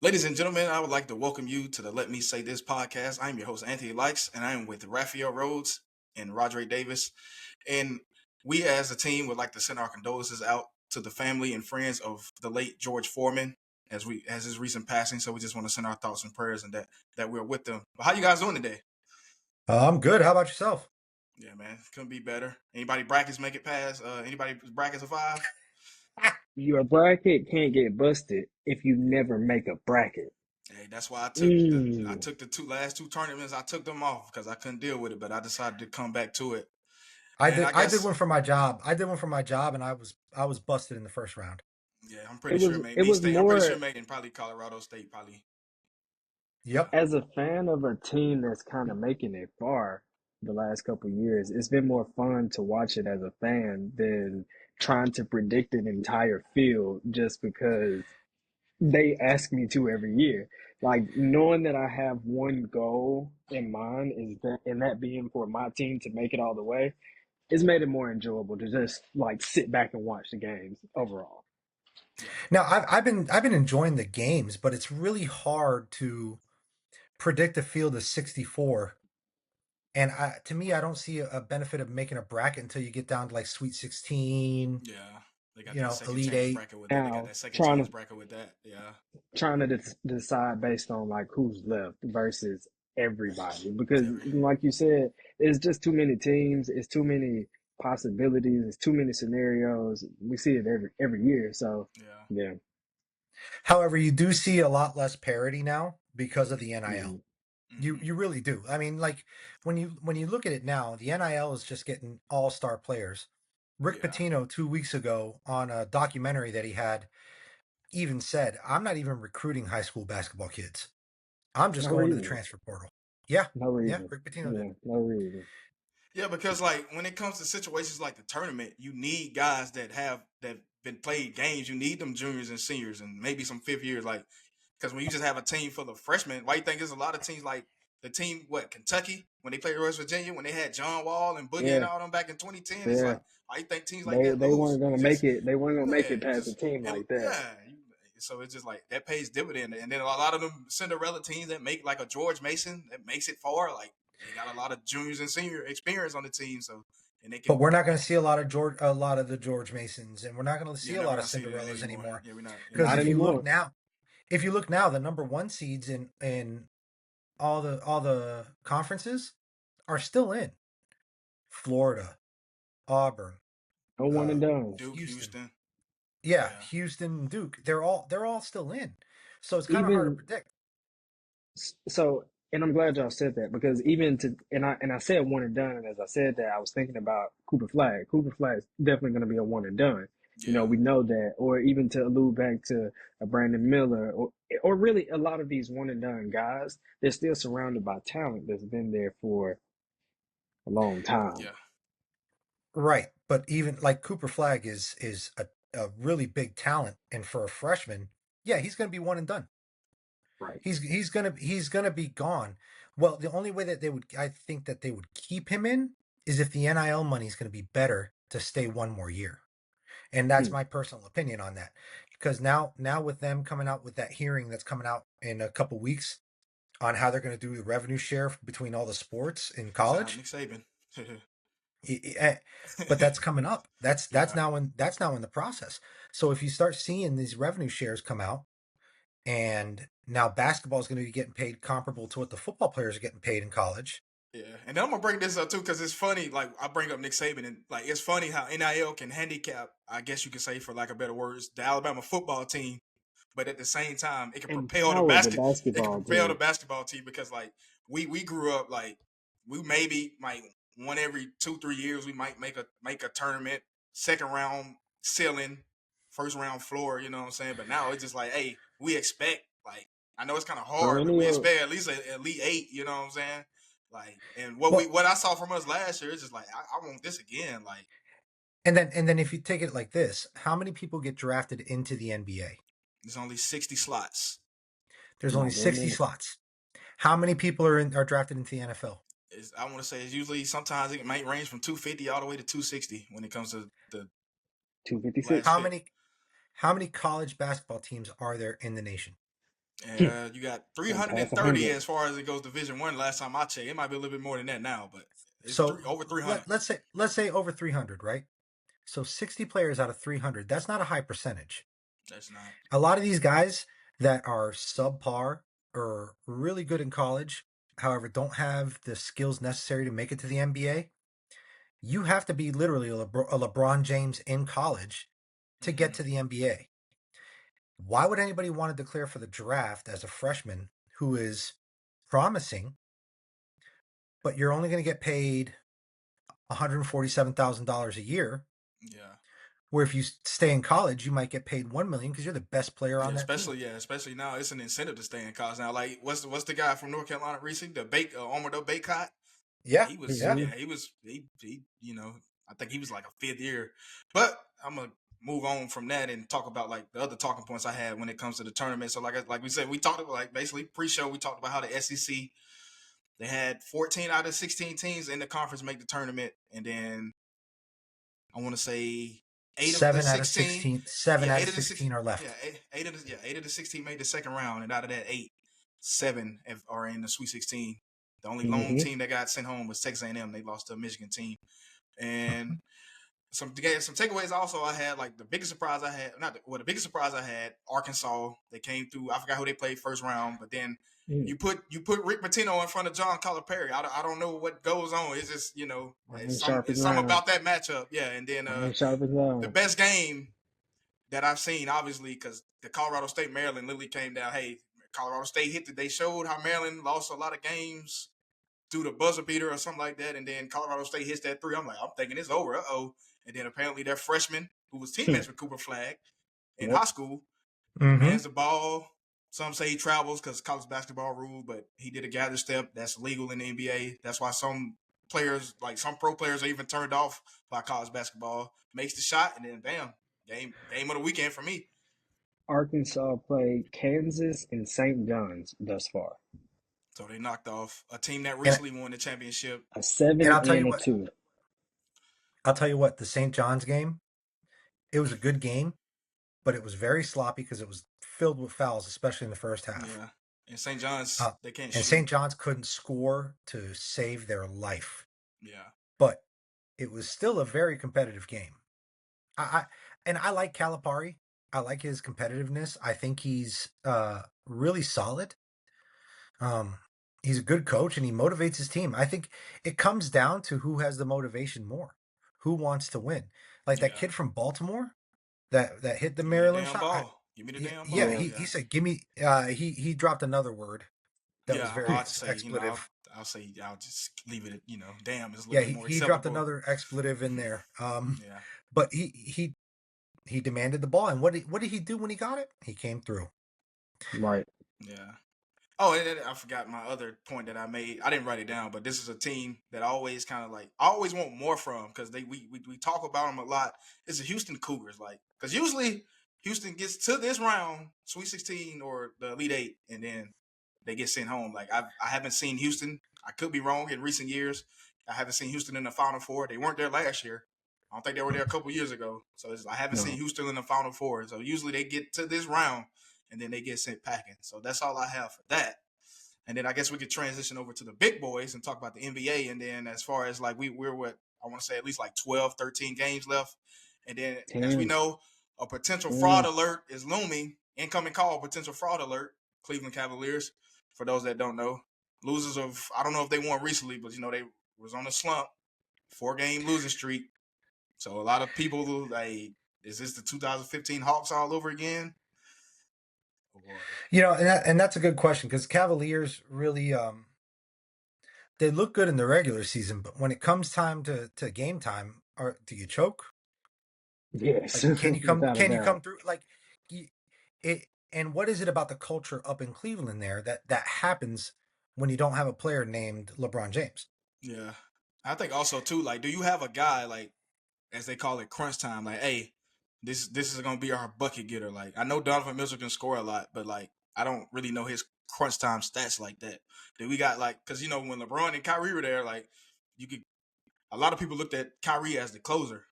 Ladies and gentlemen, I would like to welcome you to the Let Me Say This podcast. I'm your host, Anthony Lykes, and I am with Rafael Rhodes and Rodrey Davis. And we as a team would like to send our condolences out to the family and friends of the late George Foreman as his recent passing. So we just want to send our thoughts and prayers and that we're with them. But how you guys doing today? I'm good. How about yourself? Yeah, man, couldn't be better. Anybody brackets make it past? Anybody brackets a 5? Your bracket can't get busted if you never make a bracket. Hey, that's why I Mm. took the last two tournaments. I took them off because I couldn't deal with it. But I decided to come back to it. I And did. I I did guess, one for my job. And I was busted in the first round. yeah, I'm It pretty sure was it made it me was stay. I'm pretty sure more it made in probably Colorado State, probably. Yeah, Yep. as a fan of a team that's kind of making it far the last couple of years. It's been more fun to watch it as a fan than trying to predict an entire field just because they ask me to every year. Like knowing that I have one goal in mind is that and that being for my team to make it all the way. It's made it more enjoyable to just like sit back and watch the games overall. yeah, Now I've been enjoying the games, but it's really hard to predict a field of 64. And to me, I don't see a benefit of making a bracket until you get down to like Sweet 16. yeah. They got that second Elite chance Eight. bracket with that. They got Now, that second trying chance to bracket with that. Yeah, decide based on like who's left versus everybody because every like you said, it's just too many teams, it's too many possibilities, it's too many scenarios. We see it every year. So yeah. yeah. However, you do see a lot less parity now because of the NIL. Mm-hmm. Hmm. You really do. I mean, like when you look at it now, the NIL is just getting all-star players. Rick Yeah, Pitino 2 weeks ago on a documentary that he had even said, "I'm not even recruiting high school basketball kids. I'm just No going to the reason. transfer portal." Yeah, No yeah, reason. Rick Pitino did. Yeah, no reason. yeah. Because like when it comes to situations like the tournament, you need guys that been played games. You need them juniors and seniors and maybe some fifth years. Like because when you just have a team full of freshmen, why you think there's a lot of teams like the team, Kentucky, when they played West Virginia, when they had John Wall and Boogie and Yeah, all them back in 2010, it's yeah. like, why you think teams like They that they lose? weren't You gonna make just, it. They weren't gonna make yeah, it you past a just, team like that. yeah. So it's just like that pays dividend. And then a lot of them Cinderella teams that make like a George Mason that makes it far, like they got a lot of juniors and senior experience on the team. So, and they But can, we're not going to see a lot of the George Masons, and we're not going to see yeah, a no, we're lot of not seeing that Cinderellas anymore. anymore. Yeah, we're not Because Not anymore. anymore. if you look now, the number one seeds in all the conferences are still in Florida, Auburn, No one and uh, done. Duke, Houston. Houston. Yeah, Yeah. Houston and Duke. They're all still in. So it's kind of hard to Even predict. so, and I'm glad y'all said that because even to and I said one and done, and as I said that, I was thinking about Cooper Flag. Cooper Flag is definitely going to be a one and done. Yeah. We know that, or even to allude back to a Brandon Miller, or really a lot of these one and done guys, they're still surrounded by talent that's been there for a long time. Yeah. Right, but even like Cooper Flag is a really big talent, and for a freshman, yeah, he's going to be one and done. Right. He's gonna be gone. Well, the only way that I think that they would keep him in is if the NIL money is going to be better to stay one more year, and that's Hmm. my personal opinion on that. Because now with them coming out with that hearing that's coming out in a couple weeks on how they're going to do the revenue share between all the sports in Shout out Nick college, Saban. but that's coming up. That's Yeah. now in the process. So if you start seeing these revenue shares come out, and now basketball is going to be getting paid comparable to what the football players are getting paid in college. Yeah, and then I'm gonna bring this up too because it's funny. Like I bring up Nick Saban, and like it's funny how NIL can handicap, I guess you could say, for lack of better words, the Alabama football team. But at the same time, Empower the it can basketball propel the team. basketball team because like we grew up like we maybe might one every 2-3 years we might make a tournament, second round ceiling, first round floor. You know what I'm saying? But now it's just like, hey, we expect like I know it's kind of hard, but we Perennial. expect at least an elite 8. You know what I'm saying? Like, and Well, what I saw from us last year is just like I want this again. Like, and then if you take it like this, how many people get drafted into the NBA? there's only 60 slots. There's only My 60 goodness. slots. How many people are drafted into the NFL? I want to say it's usually sometimes it might range from 250 all the way to 260 when it comes to the last 256. How pick. many how many college basketball teams are there in the nation? You got Gonna pass 330 100. as far as it goes Division One. Last time I checked, it might be a little bit more than that now, but it's So over 300. let's say over 300, right? So 60 players out of 300. That's not a high percentage. That's not. A lot of these guys that are subpar or really good in college, however, don't have the skills necessary to make it to the NBA. You have to be literally a LeBron James in college to get Mm-hmm. to the NBA. Why would anybody want to declare for the draft as a freshman who is promising, but you're only going to get paid $147,000 a year? Yeah. Where if you stay in college, you might get paid $1 million because you're the best player on that team. Especially now, it's an incentive to stay in college now. Like, what's the guy from North Carolina recently? The Omerdo Baycott. Yeah, He was, yeah. Hmm. yeah, he, you know, I think he was like a fifth year. But I'm gonna move on from that and talk about like the other talking points I had when it comes to the tournament. So like we said, we talked about like basically pre-show. We talked about how the SEC, they had 14 out of 16 teams in the conference make the tournament, and then I want to say eight of the Seven out of 16. 16. Seven Yeah, out eight of of the 16 are yeah, left. eight of the 16 made the second round, and out of that eight, seven are in the Sweet 16. The only lone Hmm. team that got sent home was Texas A&M. They lost to a Michigan team, and some takeaways. Also, I had like the biggest surprise I had. The biggest surprise I had. Arkansas. They came through. I forgot who they played first round, but then Mm. you put Rick Pitino in front of John Calipari. I don't know what goes on. It's just Iron sharp as it's some iron. about that matchup. Yeah, and then Iron sharp as the iron. best game that I've seen, obviously, because the Colorado State Maryland literally came down. Hey, Colorado State hit it. They showed how Maryland lost a lot of games through the buzzer beater or something like that, and then Colorado State hits that three. I'm like, I'm thinking it's over. And then apparently their freshman, who was teammates with Cooper Flag in Yep. high school, Mm-hmm. demands the ball. Some say he travels because college basketball rule, but he did a gather step that's legal in the NBA. That's why some players, like some pro players, are even turned off by college basketball. Makes the shot, and then bam, game of the weekend for me. Arkansas played Kansas and St. John's thus far. So they knocked off a team that And recently won the championship. A and 7 I'll tell you and a what. 2. I'll tell you what. The St. John's game. It was a good game, but it was very sloppy because it was filled with fouls, especially in the first half. Yeah, and St. John's, Uh, they can't and shoot. St. John's couldn't score to save their life, Yeah, but it was still a very competitive game. I and I like Calipari. I like his competitiveness. I think he's really solid. Um, he's a good coach and he motivates his team. I think it comes down to who has the motivation more, who wants to win. Like that yeah. kid from Baltimore that hit the Give me the Maryland damn shot. ball. Give me the damn Yeah, ball. Yeah. he Yeah, said, "Give me." He dropped another word that was yeah. very I'll just say, expletive. I'll say, I'll just leave it at, damn, it's a little Yeah, bit more he dropped acceptable. another expletive in there. Yeah, But he demanded the ball, and what did he do when he got it? He came through. Right. yeah. Oh, and I forgot my other point that I made. I didn't write it down, but this is a team that I always kind of like. I always want more from because we talk about them a lot. It's the Houston Cougars, like because usually Houston gets to this round, Sweet 16 or the Elite Eight, and then they get sent home. Like I haven't seen Houston. I could be wrong in recent years. I haven't seen Houston in the Final Four. They weren't there last year. I don't think they were there a couple years ago. So I haven't seen No. Houston in the Final Four. So usually they get to this round and then they get sent packing. So that's all I have for that. And then I guess we could transition over to the big boys and talk about the NBA. And then as far as like we're what I want to say at least like 12, 13 games left. And then as we 10. know, a potential fraud 10. alert is looming. Incoming call, potential fraud alert. Cleveland Cavaliers. For those that don't know, losers of I don't know if they won recently, but they was on a slump, 4-game losing streak. So a lot of people like, is this the 2015 Hawks all over again? Or And that's a good question because Cavaliers really they look good in the regular season, but when it comes time to game time, or do you choke? Yes. Like, can you come? Without a Can you come doubt. through? Like, it. And what is it about the culture up in Cleveland there that happens when you don't have a player named LeBron James? yeah, I think also too. Like, do you have a guy like as they call it crunch time? Like, hey, this is gonna be our bucket getter. Like, I know Donovan Mitchell can score a lot, but like I don't really know his crunch time stats like that. Then we got like because when LeBron and Kyrie were there, like you could a lot of people looked at Kyrie as the closer.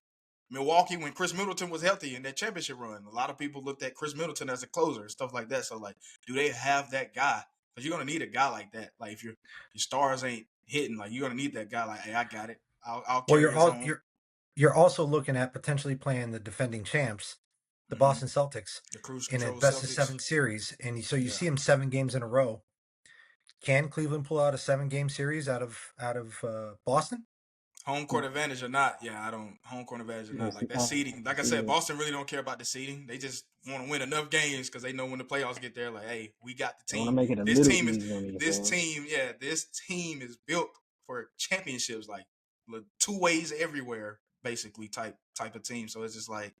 Milwaukee, when Chris Middleton was healthy in that championship run, a lot of people looked at Chris Middleton as a closer and stuff like that. So, like, do they have that guy? Because you're gonna need a guy like that. Like, if your stars ain't hitting, like, you're gonna need that guy. Like, hey, I got it. I'll Well, carry us on. you're also looking at potentially playing the defending champs, the Mm-hmm. Boston Celtics, The cruise in a control best of Celtics. 7 series, and so you Yeah. see them 7 games in a row. Can Cleveland pull out a 7-game series out of Boston? Home court advantage or not, yeah, I don't. Home court advantage or not, That's like that seeding. Like I said, yeah. Boston really don't care about the seeding. They just want to win enough games because they know when the playoffs get there, like, hey, we got the They want to team. make it a This little team is easy on themselves. this team is built for championships, like two ways everywhere, basically type of team. So it's just like,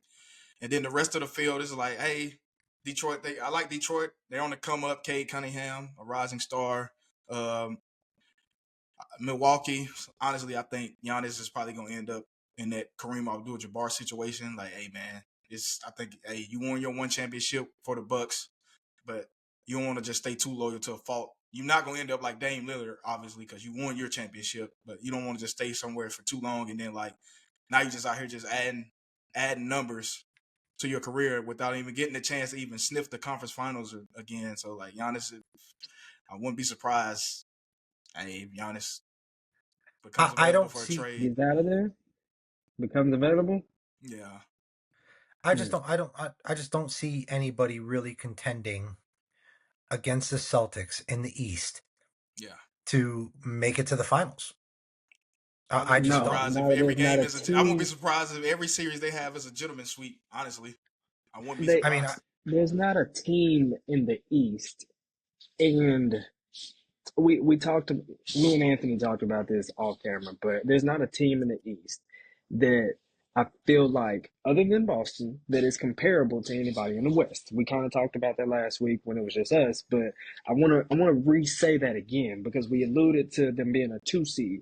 and then the rest of the field is like, hey, Detroit. I like Detroit. They're on the come up. Cade Cunningham, a rising star. Um, Milwaukee, honestly, I think Giannis is probably going to end up in that Kareem Abdul-Jabbar situation. Like, hey, man, I think, hey, you won your one championship for the Bucks, but you don't want to just stay too loyal to a fault. You're not going to end up like Dame Lillard, obviously, because you won your championship, but you don't want to just stay somewhere for too long and then, like, now you're just out here just adding numbers to your career without even getting a chance to even sniff the conference finals again. So, like, Giannis, I wouldn't be surprised, hey, if Giannis becomes I available don't for a see. trade. Gets out of there, becomes available. Yeah, I just Hmm. don't. I just don't see anybody really contending against the Celtics in the East yeah. to make it to the finals. I I wouldn't be just don't. surprised if every There's not game a is I won't be team. surprised if every series they have is a gentleman sweep. Honestly, I wouldn't be They I mean, surprised. there's not a team in the East, and we talked. Me and Anthony talked about this off camera, but there's not a team in the East that I feel like, other than Boston, that is comparable to anybody in the West. We kind of talked about that last week when it was just us, but I want to re-say that again because we alluded to them being a 2 seed.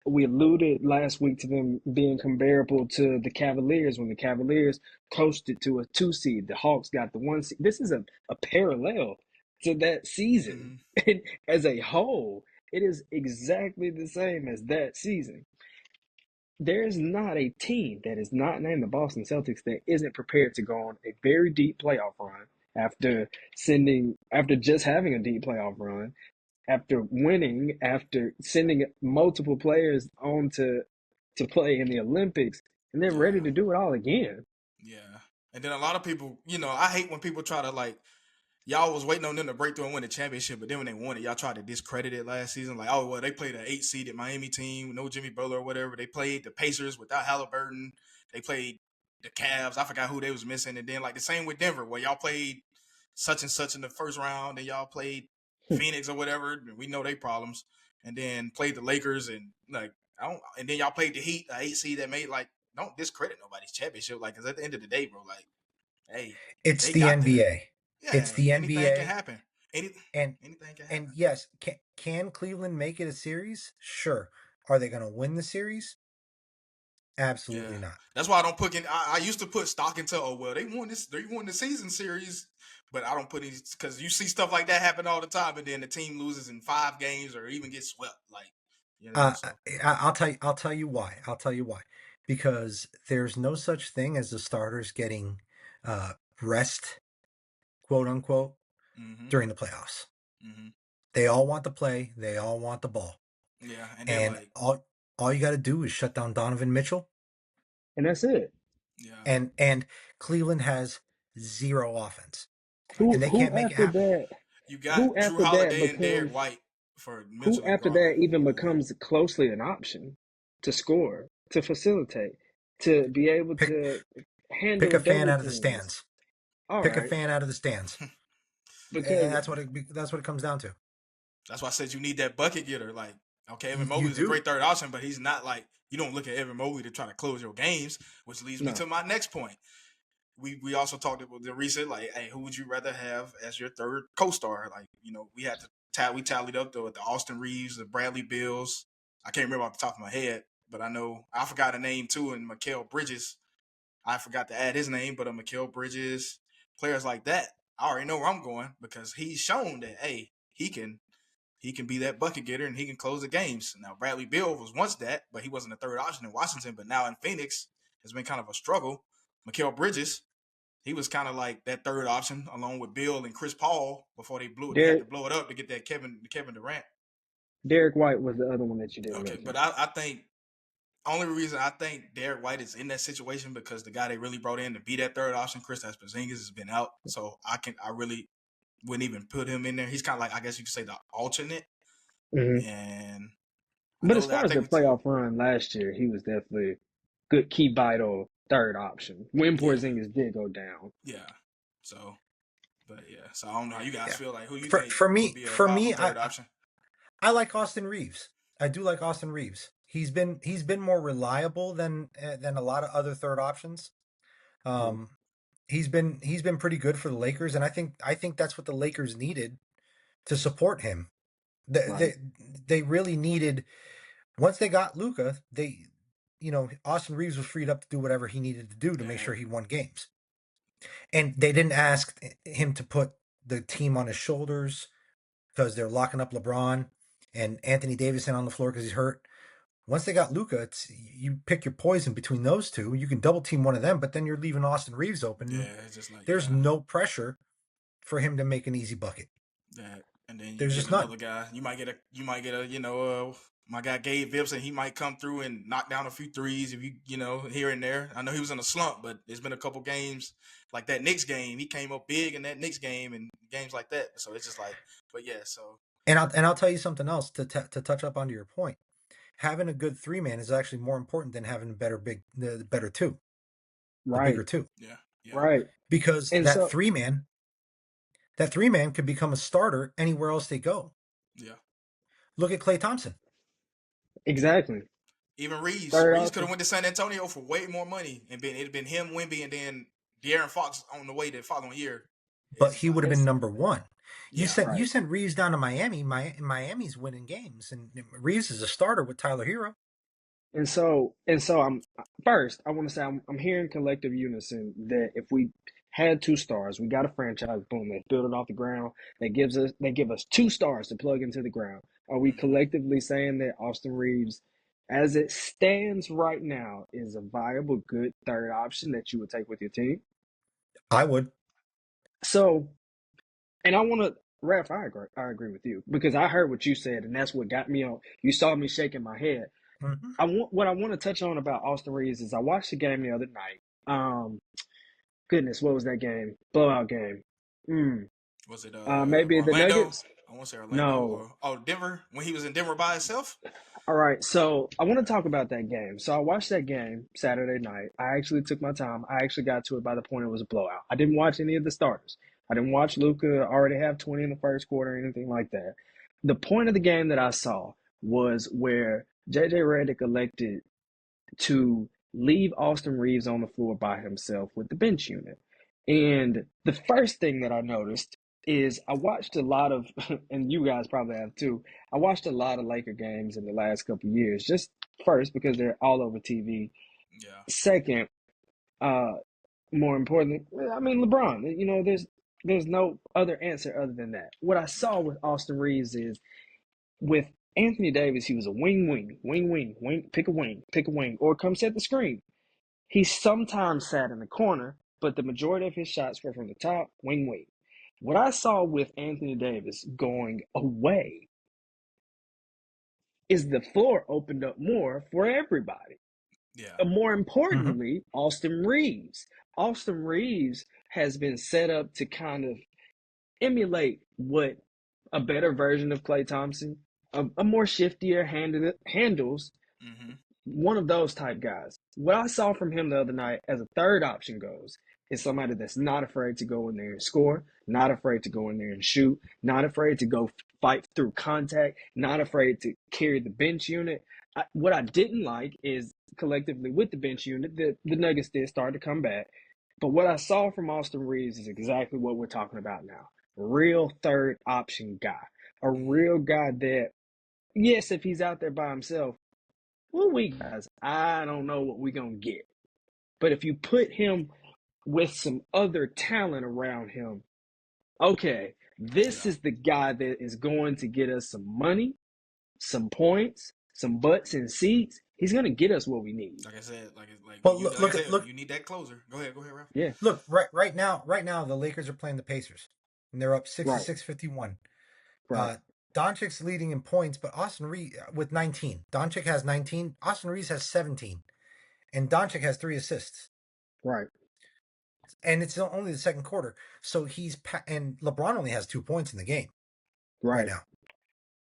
We alluded last week to them being comparable to the Cavaliers when the Cavaliers coasted to a 2 seed. The Hawks got the 1 seed. This is a parallel to that season. Mm-hmm. And as a whole, it is exactly the same as that season. There's not a team that is not named the Boston Celtics that isn't prepared to go on a very deep playoff run after just having a deep playoff run, after winning, after sending multiple players on to play in the Olympics, and they're ready Yeah, to do it all again. yeah. And then a lot of people, I hate when people try to like y'all was waiting on them to break through and win the championship, but then when they won it, y'all tried to discredit it last season. Like, oh well, they played an 8 seeded Miami team, no Jimmy Butler or whatever. They played the Pacers without Halliburton. They played the Cavs. I forgot who they was missing, and then like the same with Denver, where y'all played such and such in the first round, and y'all played Phoenix or whatever. We know they problems, and then played the Lakers, and like I don't, and then y'all played the Heat, a 8 seed that made like don't discredit nobody's championship. Like, cause at the end of the day, bro, like, hey, It's they the got there. NBA. Yeah, It's the anything can NBA, happen. Any, and anything can and happen. yes, can Cleveland make it a series? Sure. Are they going to win the series? Yeah, Absolutely not. that's why I don't put. I used to put stock into. Oh well, they won this. They won the season series, but I don't put these because you see stuff like that happen all the time, and then the team loses in 5 games or even gets swept. Like, Uh, so. I'll tell you. I'll tell you why. I'll tell you why. Because there's no such thing as the starters getting rest, quote unquote, Mm-hmm. during the playoffs. Mm-hmm. They all want to play. They all want the ball, Yeah, and then and like, all you got to do is shut down Donovan Mitchell, And that's it. yeah, and Cleveland has zero offense, I Who and they agree. who can't make it after happen. that You who got Drew after that Holiday and Derek becomes White for who Mitchell and after that Garland. even Cool. becomes closely an option to score, to facilitate, to be able Pick to pick handle a fan double out of the teams. stands. All Pick a right, fan out of the stands, and because that's what it comes down to. That's why I said you need that bucket getter. Like, okay, Evan You Mobley's a do. great third option, but he's not like you don't look at Evan Mobley to try to close your games, which leads me no. to my next point. We also talked about the recent like, hey, who would you rather have as your third co-star? Like, we had to we tallied up the Austin Reeves, the Bradley Bills. I can't remember off the top of my head, but I know I forgot a name too, and Mikal Bridges. I forgot to add his name, but Mikal Bridges, players like that. I already know where I'm going because he's shown that hey, he can be that bucket getter and he can close the games. Now Bradley Beal was once that, but he wasn't a third option in Washington. But now in Phoenix, has been kind of a struggle. Mikal Bridges, he was kind of like that third option along with Bill and Chris Paul before they had to Derek blow it up to get that Kevin Durant. Derek White was the other one that you didn't Okay, but mention. I think only reason I think Derek White is in that situation because the guy they really brought in to be that third option, Kristaps Porzingis, has been out. So I really wouldn't even put him in there. He's kind of like I guess you could say the alternate. Hmm. And I But know as that I far as the think playoff run last year, he was definitely good, key, vital third option when yeah, Porzingis did go down. yeah. So, but yeah. So I don't know how you guys Yeah. feel. Like who you For think for would me, be a for viable me, third option? I like Austin Reeves. I do like Austin Reeves. He's been more reliable than a lot of other third options. Mhm. Um, he's been pretty good for the Lakers, and I think that's what the Lakers needed to support him. They Right. they, they really needed once they got Luka, Austin Reeves was freed up to do whatever he needed to do to make sure And he won games, and they didn't ask him to put the team on his shoulders because they're locking up LeBron and Anthony Davis in on the floor because he's hurt. Once they got Luka, you pick your poison between those two. You can double team one of them, but then you're leaving Austin Reeves open. yeah, it's just like There's no pressure for him to make an easy bucket. that, and then you There's give just none. another guy. You might get a my guy Gabe Vincent. He might come through and knock down a few threes if here and there. I know he was in a slump, but there's been a couple games like that Knicks game. He came up big in that Knicks game and games like that. So it's just like, but yeah. So And I'll tell you something else to touch up onto your point. Having a good three man is actually more important than having a the better two, the bigger Right. two, yeah, yeah, Right. because And so that three man could become a starter anywhere else they go. yeah. Look at Klay Thompson. exactly. Even Reeves, Third Reeves could option. have went to San Antonio for way more money and it'd been him, Wemby, and then De'Aaron Fox on the way the following year. But It's just he would like have been It's number one. yeah, You right. sent Reeves down to Miami. Miami's winning games, and Reeves is a starter with Tyler Hero. And so I'm first. I want to say I'm hearing collective unison that if we had two stars, we got a franchise. Boom, they build it off the ground. They give us two stars to plug into the ground. Are we mm-hmm. collectively saying that Austin Reeves, as it stands right now, is a viable, good third option that you would take with your team? I would. So, and I want to. Raph, I agree with you because I heard what you said, and that's what got me on. You saw me shaking my head. Mm-hmm. What I want to touch on about Austin Reeves is I watched the game the other night. Goodness, what was that game? Blowout game. Mm. Was it Maybe the Orlando? Nuggets. I want to say Orlando No. or Denver when he was in Denver by himself. All right, so I want to talk about that game. So I watched that game Saturday night. I actually took my time. I actually got to it by the point it was a blowout. I didn't watch any of the starters. I didn't watch Luka already have 20 in the first quarter or anything like that. The point of the game that I saw was where JJ Redick elected to leave Austin Reeves on the floor by himself with the bench unit. And the first thing that I noticed is I watched a lot of, and you guys probably have too, I watched a lot of Laker games in the last couple of years. Just first, because they're all over TV. Yeah, Second, uh, more importantly, I mean, LeBron, there's no other answer other than that. What I saw yeah, with Austin Reeves is with Anthony Davis, he was a wing, pick a wing, or come set the screen. He sometimes sat in the corner, but the majority of his shots were from the top, wing. What I saw with Anthony Davis going away is the floor opened up more for everybody. yeah, And more Mm-hmm. importantly, Austin Reeves. Austin Reeves has been set up to kind of emulate what a better version of Klay Thompson, a more shiftier handles mm-hmm. one of those type guys. What I saw from him the other night as a third option goes is somebody that's not afraid to go in there and score, not afraid to go in there and shoot, not afraid to go fight through contact, not afraid to carry the bench unit. What I didn't like is collectively with the bench unit, the Nuggets did start to come back. But what I saw from Austin Reeves is exactly what we're talking about now. Real third option guy. A Mm-hmm. real guy that, yes, if he's out there by himself, well, we guys, I don't know what we're going to get. But if you put him with some other talent around him, okay, this Yeah, is the guy that is going to get us some money, some points, some butts and seats. He's gonna get us what we need. Like I said, Well, you like I said, look. you need that closer. Go ahead, Ralph. Yeah, Look, right now, the Lakers are playing the Pacers, and they're up right, 66-51. right, Doncic's leading in points, but Austin Reeves with 19. Doncic has 19. Austin Reeves has 17, and Doncic has 3 assists. right, And it's only the second quarter, so and LeBron only has 2 points in the game right now.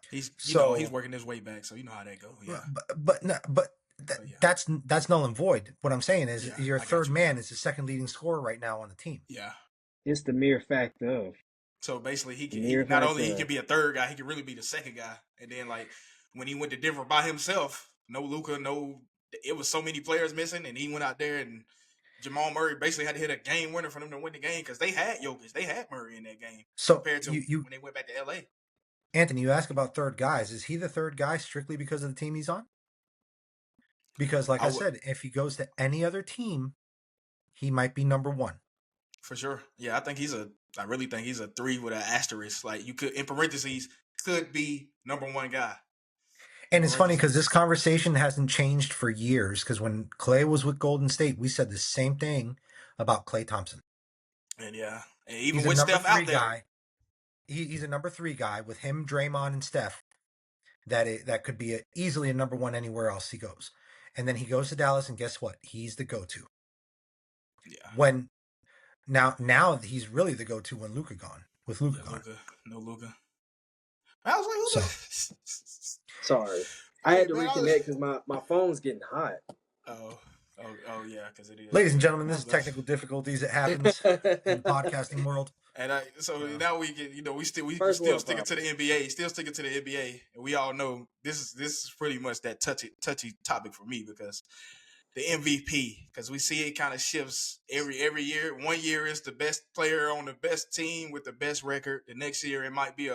He's So, working his way back, so you know how that go. Yeah, that's null and void. What I'm saying is yeah, your I got third you. man is the second leading scorer right now on the team. Yeah. It's the mere fact of. So basically, he Mere not fact only he of. can be a third guy, he can really be the second guy. And then like when he went to Denver by himself, no Luka, it was so many players missing, and he went out there and Jamal Murray basically had to hit a game winner for them to win the game because they had Jokic, they had Murray in that game So compared to when they went back to LA. Anthony, you ask about third guys. Is he the third guy strictly because of the team he's on? Because, like I said, if he goes to any other team, he might be number one. For sure. Yeah, I really think he's a 3 with an asterisk. Like you could, in parentheses, could be number 1 guy. And it's funny because this conversation hasn't changed for years. Because when Klay was with Golden State, we said the same thing about Klay Thompson. And yeah, and even he's with a number Steph 3 out there, guy. He's a number 3 guy with him, Draymond, and Steph. That could be easily a number 1 anywhere else he goes. And then he goes to Dallas, and guess what? He's the go-to. Yeah. When now he's really the go-to when Luka gone. With Luka gone. No Luka. I was like, Sorry, I had to reconnect because my phone's getting hot. Oh yeah, because it is. Ladies and gentlemen, this is technical difficulties. It happens in the podcasting world. And now we get, we still sticking to the NBA, and we all know this is pretty much that touchy topic for me because the MVP, because we see it kind of shifts every year. One year is the best player on the best team with the best record. The next year it might be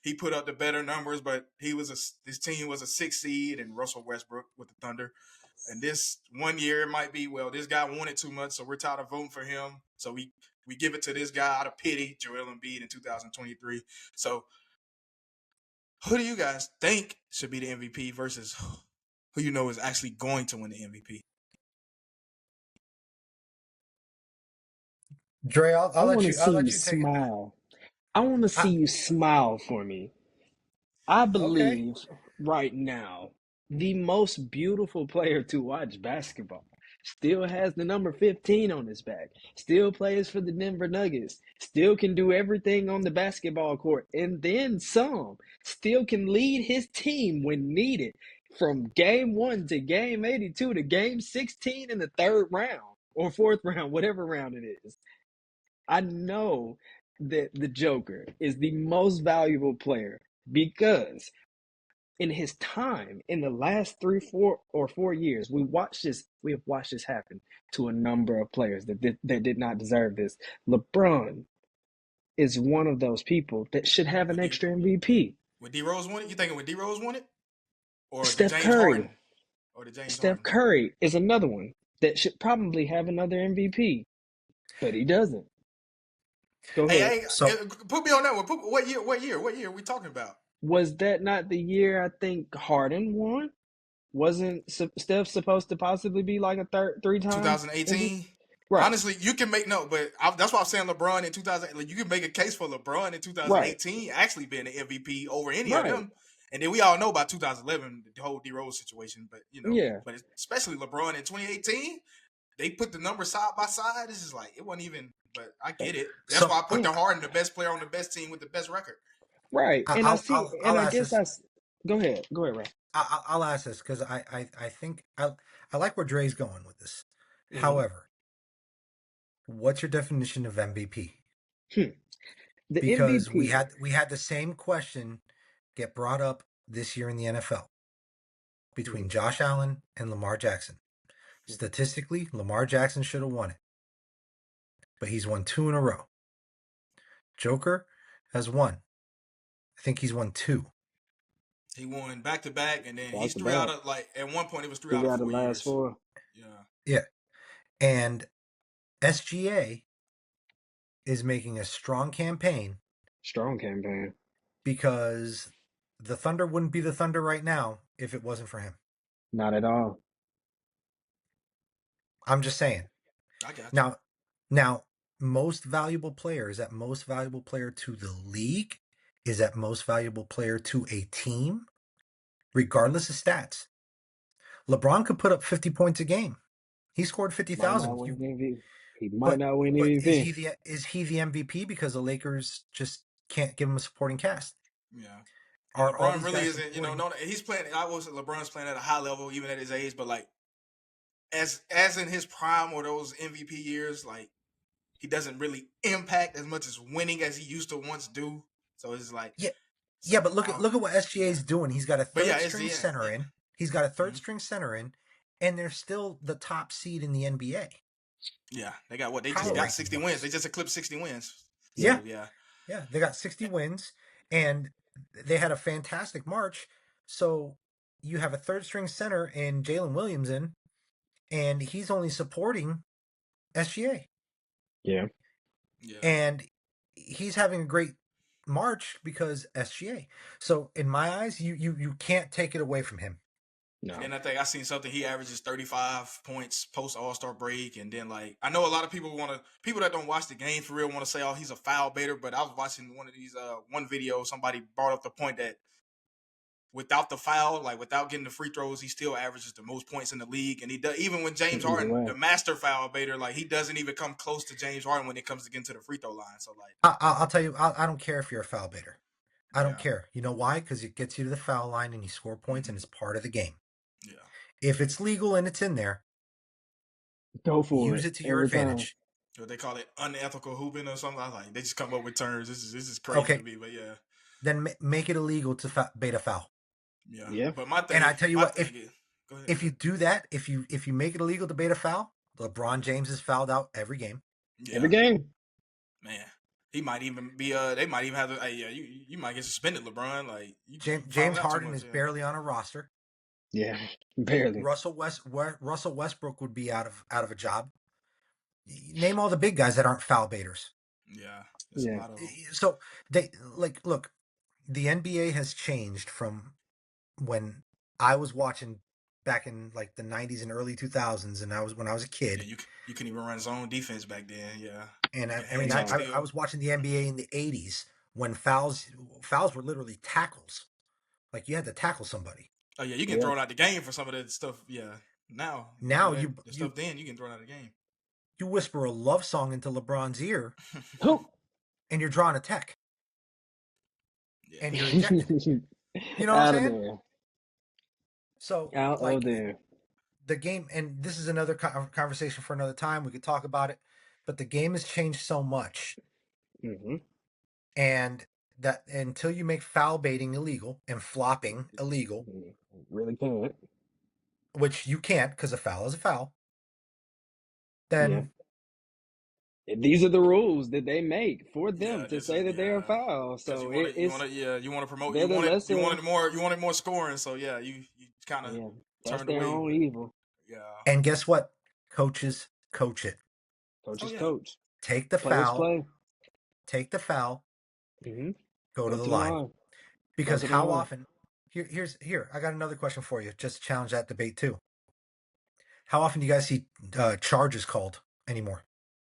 he put up the better numbers, but his team was a 6 seed, and Russell Westbrook with the Thunder. And this one year it might be, well, this guy wanted too much, so we're tired of voting for him. So we give it to this guy out of pity, Joel Embiid in 2023. So who do you guys think should be the MVP versus who you know is actually going to win the MVP? Dre, I'll let you take smile. I want to see you smile for me. I believe right now the most beautiful player to watch basketball still has the number 15 on his back, still plays for the Denver Nuggets, still can do everything on the basketball court, and then some, still can lead his team when needed from game 1 to game 82 to game 16 in the 3rd round or 4th round, whatever round it is. I know that the Joker is the most valuable player because in his time in the last 4 years, we have watched this happen to a number of players that did not deserve this. LeBron is one of those people that should have an extra MVP. Would D Rose won it? You thinking would D Rose won it? Or Steph James Curry. Harden? Or the James Steph Harden? Curry is another one that should probably have another MVP, but he doesn't. Go ahead. Put me on that one. What year are we talking about? Was that not the year I think Harden won? Wasn't Steph supposed to possibly be like a 3-time? 2018. Right. Honestly, you can make that's why I'm saying LeBron in 2000. Like, you can make a case for LeBron in 2018 actually being the MVP over any of them. And then we all know about 2011, the whole D Rose situation. But but especially LeBron in 2018, they put the numbers side by side. It's just like it wasn't even. But I get it. That's why I put the Harden, the best player on the best team with the best record. Right. And go ahead, Ray. I'll ask this because I think I like where Dre's going with this. Mm-hmm. However, what's your definition of MVP? Because MVP. we had the same question get brought up this year in the NFL between Josh Allen and Lamar Jackson. Statistically, Lamar Jackson should have won it, but he's won 2 in a row. Joker has won. I think he's won 2. He won back-to-back, and then he's 3 out of, at one point it was 3 out of 4 years. Last 4. Yeah. And SGA is making a strong campaign. Because the Thunder wouldn't be the Thunder right now if it wasn't for him. Not at all. I'm just saying. I got you. Now, most valuable player, is that most valuable player to the league? Is that most valuable player to a team? Regardless of stats. LeBron could put up 50 points a game. He scored Might not 50,000. win MVP. He might But not win but MVP. is he the MVP because the Lakers just can't give him a supporting cast? Yeah. And Are all LeBron these really guys isn't, supporting? no, he's playing. I was LeBron's playing at a high level even at his age, but like as in his prime or those MVP years, like he doesn't really impact as much as winning as he used to once do. So it's like Yeah, yeah, so but I don't, look at what SGA yeah, is doing. He's got a but yeah, third it's string yeah, center yeah. in. He's got a third Mhm. string center in, and they're still the top seed in the NBA Yeah. They got what they just power Yeah. got ranking 60 wins. wise. They just eclipsed 60 wins. Yeah. Yeah, So yeah, yeah, they got 60 wins, and they had a fantastic March. So you have a third string center in Jalen Williamson, and he's only supporting SGA. Yeah. yeah. And he's having a great March because SGA. So in my eyes, you can't take it away from him. And No. then I think I seen something he averages 35 points post All-Star break, and then like I know a lot of people that don't watch the game for real want to say, oh, he's a foul baiter. But I was watching one of these one video, somebody brought up the point that without the foul, like without getting the free throws, he still averages the most points in the league. And he does even when James Either Harden, way. the master foul baiter, like he doesn't even come close to James Harden when it comes to getting to the free throw line. So like, I'll tell you, I don't care if you're a foul baiter. I don't yeah, care. You know why? Because it gets you to the foul line and you score points and hmm it's part of the game. yeah, If it's legal and it's in there, Go for use it it to your every time. advantage. what they call it, unethical hooping or something. I was like they just come up with terms. This is crazy to Okay, me, but yeah, then make it illegal to bait a foul. yeah. Yeah. But my And I thing, tell you my what, thing is, go ahead. if you do that, if you make it illegal to bait a foul, LeBron James is fouled out every game. Every Yeah, game. man. He might even be. They might even have. Hey, yeah, you might get suspended, LeBron. Like you James fouling out too Harden much. is Yeah, barely on a roster. Yeah. Barely. Russell Westbrook would be out of a job. Name all the big guys that aren't foul baiters. yeah. There's a Yeah. lot of them. So they look. The NBA has changed from when I was watching back in like the 90s and early 2000s, and when I was a Yeah, kid. you can even run zone defense back then. Yeah, And like I, a I head mean, check No. I steal. was watching the NBA in the 80s when fouls were literally tackles. Like you had to tackle somebody. Oh yeah, you can Yeah. throw it out the game for some of that stuff. Yeah, now you do Now that. The stuff then you can throw it out the game. you whisper a love song into LeBron's ear, Who? and you're drawing a tech, Yeah, and you're ejected. You know what I'm Out of saying? there. So Out of like there. the game, and this is another conversation for another time. We could talk about it, but the game has changed so much, Hmm. and that until you make foul baiting illegal and flopping illegal, Really can't. which you can't because a foul is a foul, Yeah. then These are the rules that they make for them yeah. to This say is that they're a yeah. foul. Because So it's you want to promote, they're the lesser. you wanted more scoring. So yeah, you kind of Yeah. That's turned their away. own But evil. yeah, and guess what? Coaches coach it. oh Coaches yeah, coach. Take the Players foul, play. take the foul, Hmm. go to Go the to the line. line. Go Because to the how line. often? Here. I got another question for you. Just to challenge that debate too. How often do you guys see charges called anymore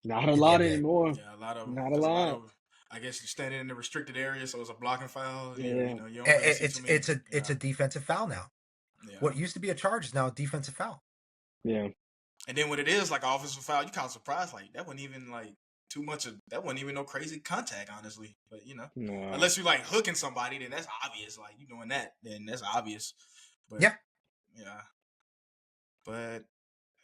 Not a in the lot NBA? anymore. yeah. A lot of Not a because a lot lot. of I guess you're standing in the restricted area, so it's a blocking foul. Yeah, Yeah. you don't really see too many. It's Yeah, a defensive foul now. yeah. What used to be a charge is now a defensive foul. Yeah. And then when it is like an offensive foul, you kind of surprised like that wasn't even like too much of that wasn't even no crazy contact, honestly. But No. unless you like hooking somebody, then that's obvious. Like you doing that, then that's obvious. But Yeah, yeah, but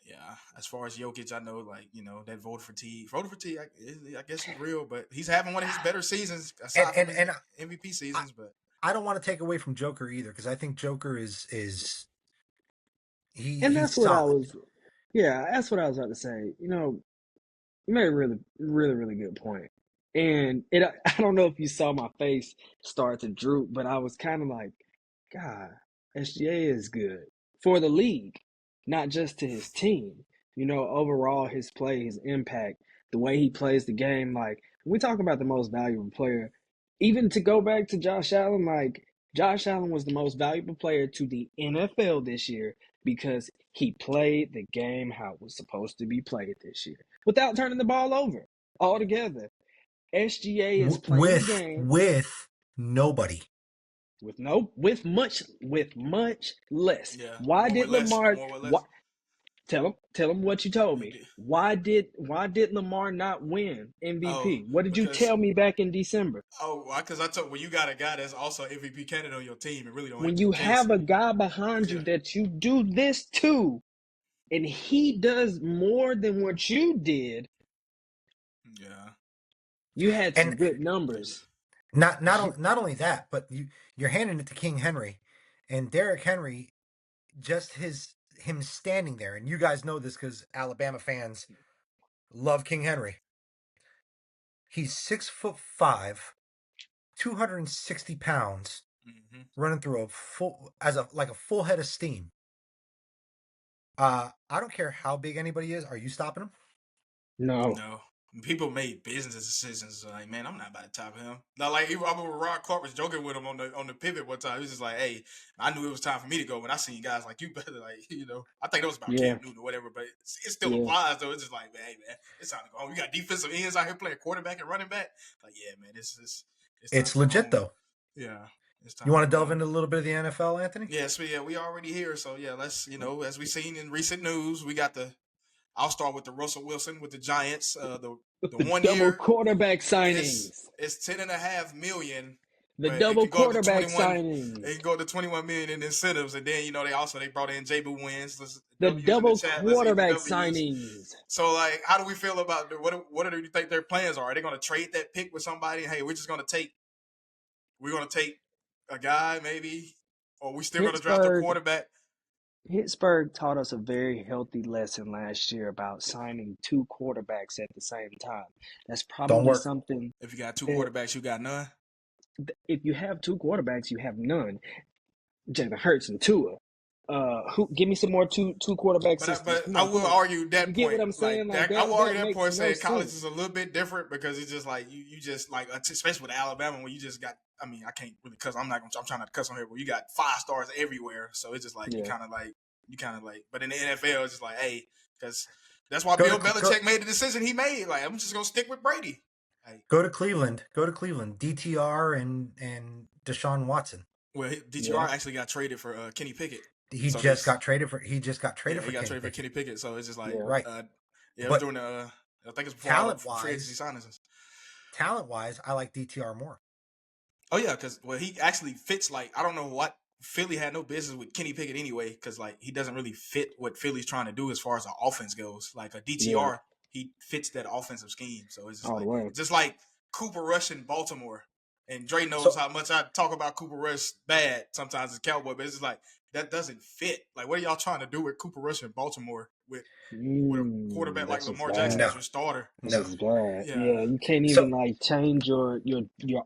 yeah, as far as Jokic, I know like that voter fatigue, I guess is real. But he's having one of his better seasons and aside from and his and MVP I, seasons. But I don't want to take away from Joker either because I think Joker is And he's that's what I solid. was. Yeah, that's what I was about to say. You made a really, really, really good point. And I don't know if you saw my face start to droop, but I was kind of like, God, SGA is good for the league, not just to his team. Overall, his play, his impact, the way he plays the game. Like, when we talk about the most valuable player, even to go back to Josh Allen, like, Josh Allen was the most valuable player to the NFL this year because he played the game how it was supposed to be played this year without turning the ball over altogether. SGA is playing the game with nobody. with much less. Yeah, Why more with did less, Lamar? more with Why, less. tell him what you told You me. did. Why did Lamar not win Oh, MVP? What did you because tell me back in December? because I told when you got a guy that's also MVP candidate on your team, it really don't When help you your case. have a guy behind you Yeah, that you do this to, and he does more than what you did, yeah. you had some And good numbers. not only that, but you're handing it to King Henry, and Derrick Henry, just him standing there, and you guys know this because Alabama fans love King Henry. He's 6'5", 260 pounds, Mm-hmm. running through a full head of steam. I don't care how big anybody is. Are you stopping him? No. No. People made business decisions like, man, I'm not about to top him. Now, like I remember Rod Clark was joking with him on the pivot one time. He was just like, "Hey, I knew it was time for me to go when I seen guys like you better like, I think that was about Yeah. Cam Newton or whatever, but it still Yeah. applies though. It's just like, man, hey man, it's time to go home. You got defensive ends out here playing quarterback and running back. Like, yeah, man, it's time It's to go legit home. though. Yeah, it's You time to want to go delve home. into a little bit of the NFL, Anthony? Yeah, so yeah, we already here. So yeah, let's as we seen in recent news, we got the. I'll start with the Russell Wilson with the Giants. The The 1 double year quarterback is signings. it's 10.5 million, The but it double can go up to quarterback 21. It signings. can go to 21 million in incentives, and then they brought in Jabu Wins, The W's in the double chat. Let's get the quarterback W's. signings. So like, how do we feel about what do you think their plans are? Are they going to trade that pick with somebody? Hey, we're going to take a guy maybe, or we still going to draft a Pittsburgh quarterback? Pittsburgh taught us a very healthy lesson last year about signing two quarterbacks at the same time. That's Don't probably work. something If you got two that quarterbacks, you got none. if you have two quarterbacks, you have none. Jalen Hurts and Tua. Who? Give me some more two quarterback systems. But Come I on, will come on. argue You that get what point. I'm saying? Like Like I that will argue that that makes point no saying college sense. is a little bit different because it's just like you just like especially with Alabama when you just got. I mean, I can't really cuss. I'm trying not to cuss on here, but you got 5 stars everywhere. So it's just like Yeah. you kind of like. But in the NFL, it's just like, hey, because that's why Go Bill to go, Belichick made the decision he made. Like, I'm just gonna stick with Brady. Hey, go to Cleveland. Go to Cleveland. DTR and Deshaun Watson. well, Yeah. DTR actually got traded for Kenny Pickett. He So just he's got traded for. He just got yeah, traded he for got Kenny traded for Pickett. Kenny Pickett. So it's just like Yeah. Right. yeah, it was But during the I think it's before all the free agency talent signings. wise, I like DTR more. Oh yeah, because he actually fits like I don't know what Philly had no business with Kenny Pickett anyway, because like he doesn't really fit what Philly's trying to do as far as the offense goes. Like a Yeah. DTR, he fits that offensive scheme. So it's All the way. just like Cooper Rush in Baltimore. And Dre knows So how much I talk about Cooper Rush bad sometimes as Cowboy, but it's just like that doesn't fit. Like, what are y'all trying to do with Cooper Rush in Baltimore with a quarterback like That's just Lamar Jackson bad. as no, your starter? That's no. just bad. Yeah, Yeah, you can't even So like change your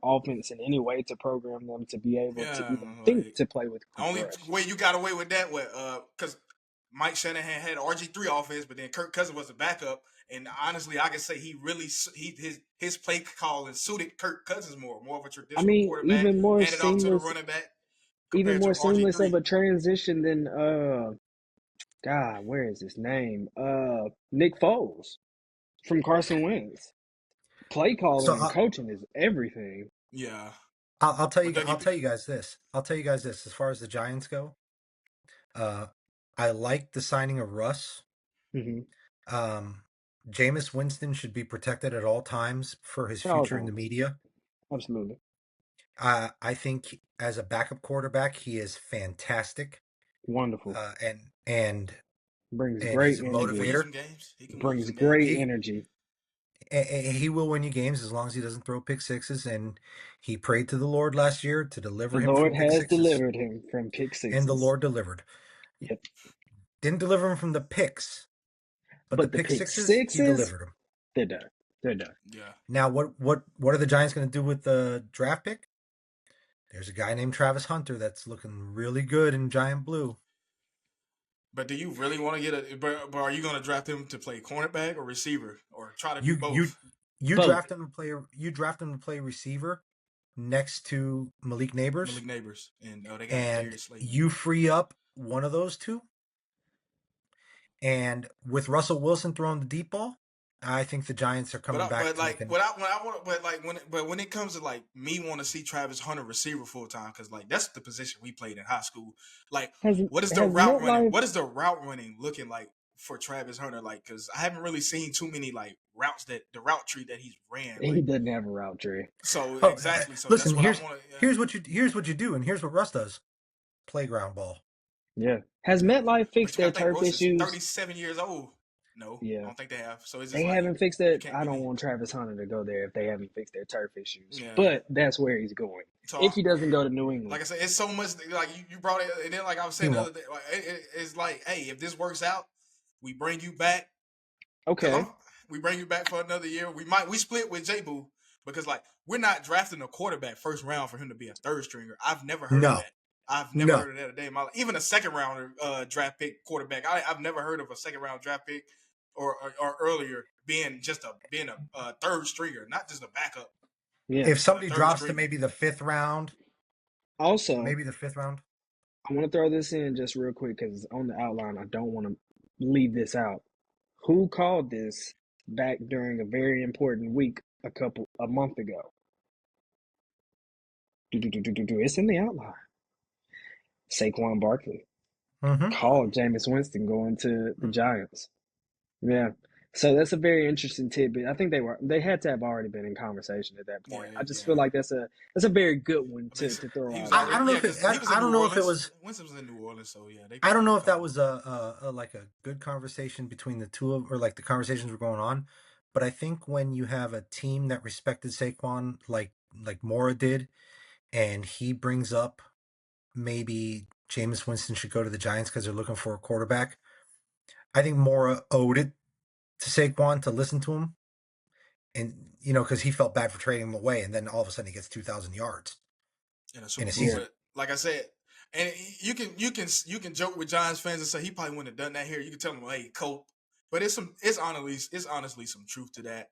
offense in any way to program them to be able to yeah, even think like to play with the Cooper only Rush. way you got away with that was because Mike Shanahan had RG3 offense, but then Kirk Cousins was a backup. And honestly, I can say his play calling suited Kirk Cousins more of a I traditional mean, quarterback, handed off to the running back even compared to more seamless of RG3. a transition than God, where is his name? Nick Foles from Carson Wentz. Play so calling and coaching is everything. Yeah, I'll tell but you. Dougie, I'll tell you guys this. I'll tell you guys this. As far as the Giants go, uh, I like the signing of Russ. Mm-hmm. Um, Jameis Winston should be protected at all times for his At all future in the times. media. Absolutely. I think as a backup quarterback, he is fantastic. Wonderful. Uh, and and Brings and great he's a he can win you energy. motivator. some games. He can win you Brings some games. great He energy. he will win you games as long as he doesn't throw pick sixes. And he prayed to the Lord last year to The deliver him from Lord pick has sixes, delivered him from pick and the sixes. Lord delivered. Yep. Didn't deliver him from the picks, but the But the pick pick sixes he sixes, delivered him. they're done. They're done. Yeah, Now, what are the Giants going to do with the draft pick? There's a guy named Travis Hunter that's looking really good in giant blue. but do you really want to get a? But are you going to draft him to play cornerback or receiver, or try to do You you both? you Both. draft him to play. You draft him to play receiver next to Malik Neighbors, Malik Neighbors and they got and Darius Slayton. you free up one of those two, And with Russell Wilson throwing the deep ball, I think the Giants are coming back But to like making. what I want, but like when it comes to like me want to see Travis Hunter receiver full time, because like that's the position we played in high school. Like, Has what is the has route running? MetLife? What is the route running looking like for Travis Hunter? Like, because I haven't really seen too many like routes that the route tree that he's ran. He Like, doesn't have a route tree. so Oh, exactly. So listen, that's what I want to. here's what you do, and here's what Russ does: playground ball. Yeah. Has Yeah. MetLife But fixed you got their to think turf Russ is issues? 37 years old. No, I Yeah. don't think they have. So it's just They like haven't fixed you it. can't I don't really. want Travis Hunter to go there if they haven't fixed their turf issues. Yeah. But that's where he's going. So If he doesn't go to New like England. I said, it's so much. Like you brought it, and then like I was He saying the won't. other day, like, it's like, hey, if this works out, we bring you back because Okay. we bring you back for another year. We split with J Boo because like we're not drafting a quarterback first round for him to be a third stringer. I've never heard of No, that. I've never no. heard of that a day in my life. Even a second round draft pick quarterback. I've never heard of a second round draft pick or earlier being a third stringer, not just a backup, Yeah. If but a somebody third drops to stringer. maybe the fifth round, Also, maybe the fifth round. I want to throw this in just real quick because on the outline, I don't want to leave this out. Who called this back during a very important week a month ago? It's in the outline. Saquon Barkley Mm-hmm. called Jameis Winston going to the Giants. Yeah. So that's a very interesting tidbit. I think they had to have already been in conversation at that Yeah, point. I just yeah. feel like that's a very good one I mean, to throw he was out I already, don't know there. yeah, if it. because he was in I New don't know if it Orleans. was. Winston was in New Orleans, so yeah, they I don't probably know if that called him. was a like a good conversation between the two of, or like the conversations were going on. But I think when you have a team that respected Saquon, like Mora did, and he brings up maybe Jameis Winston should go to the Giants because they're looking for a quarterback. I think Mora owed it to Saquon to listen to him, and because he felt bad for trading him away, and then all of a sudden he gets 2,000 yards In a in Super a Bowl. Yeah. season. But like I said, and you can joke with Giants fans and say he probably wouldn't have done that here. You can tell him, hey, cope. But it's honestly some truth to that.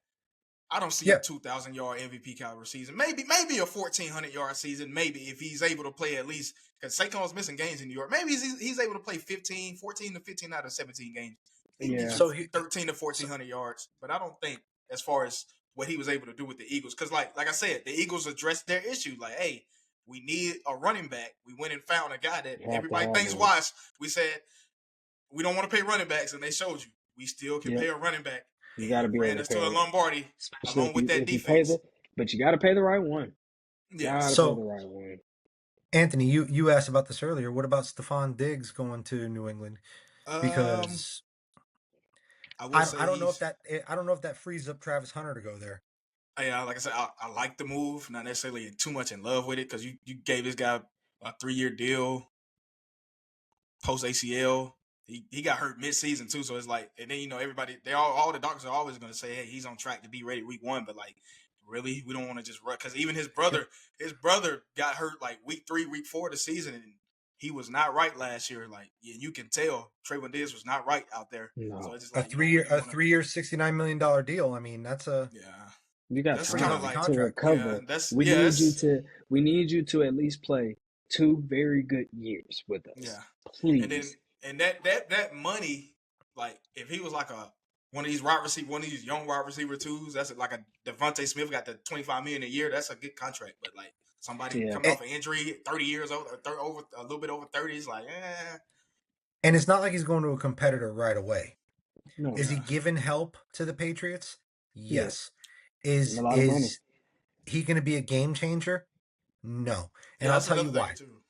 I don't see a Yeah, 2,000 yard MVP caliber season. Maybe a 1,400 yard season. Maybe if he's able to play at least because Saquon's missing games in New York. Maybe he's able to play 14 to 15 out of 17 games. He can get Yeah. you so 13 to so 1,400 yards. But I don't think as far as what he was able to do with the Eagles, because like I said, the Eagles addressed their issue. Like, hey, we need a running back. We went and found a guy that You have to everybody have thinks one. was. We said we don't want to pay running backs, and they showed you we still can Yep. pay a running back, You got to and be able ran to us pay to a it, Lombardi especially along with that if you pay defense. but you got to pay the right one. Yeah, Got to so pay the so right one. Anthony, you asked about this earlier. What about Stephon Diggs going to New England? um, Because I will I say don't know if that frees up Travis Hunter to go there. like I said, I like the move, not necessarily too much in love with it because you gave this guy a 3-year deal post ACL. He got hurt mid-season too, so it's like, and then everybody, all the doctors are always going to say, hey, he's on track to be ready week 1, but like, really, we don't want to just run because even his Yep. brother got hurt like week 3, week 4 of the season, and he was not right last year. Like, yeah, you can tell Trayvon Diggs was not right out there, so No. it's just A like you don't really want to. 3-year $69 million deal. I mean, that's a Yeah, You got that's pretty kind of healthy time like to contract. yeah, recover. that's We yeah, need you that's to we need you to at least play 2 very good years with us. yeah. And then Please. and that money, like if he was like one of these wide receiver, one of these young wide receiver twos, that's like a Devontae Smith got the 25 million a year. That's a good contract. But like somebody Yeah. coming off an injury, 30 years old, over a little bit over 30, is like, And it's not like he's going to a competitor right away. No. Is he yeah, giving help to the Patriots? Yes. Yes. And a Is lot of money. is he going to be a game changer? No. yeah. And I'll That's tell you another thing why. too.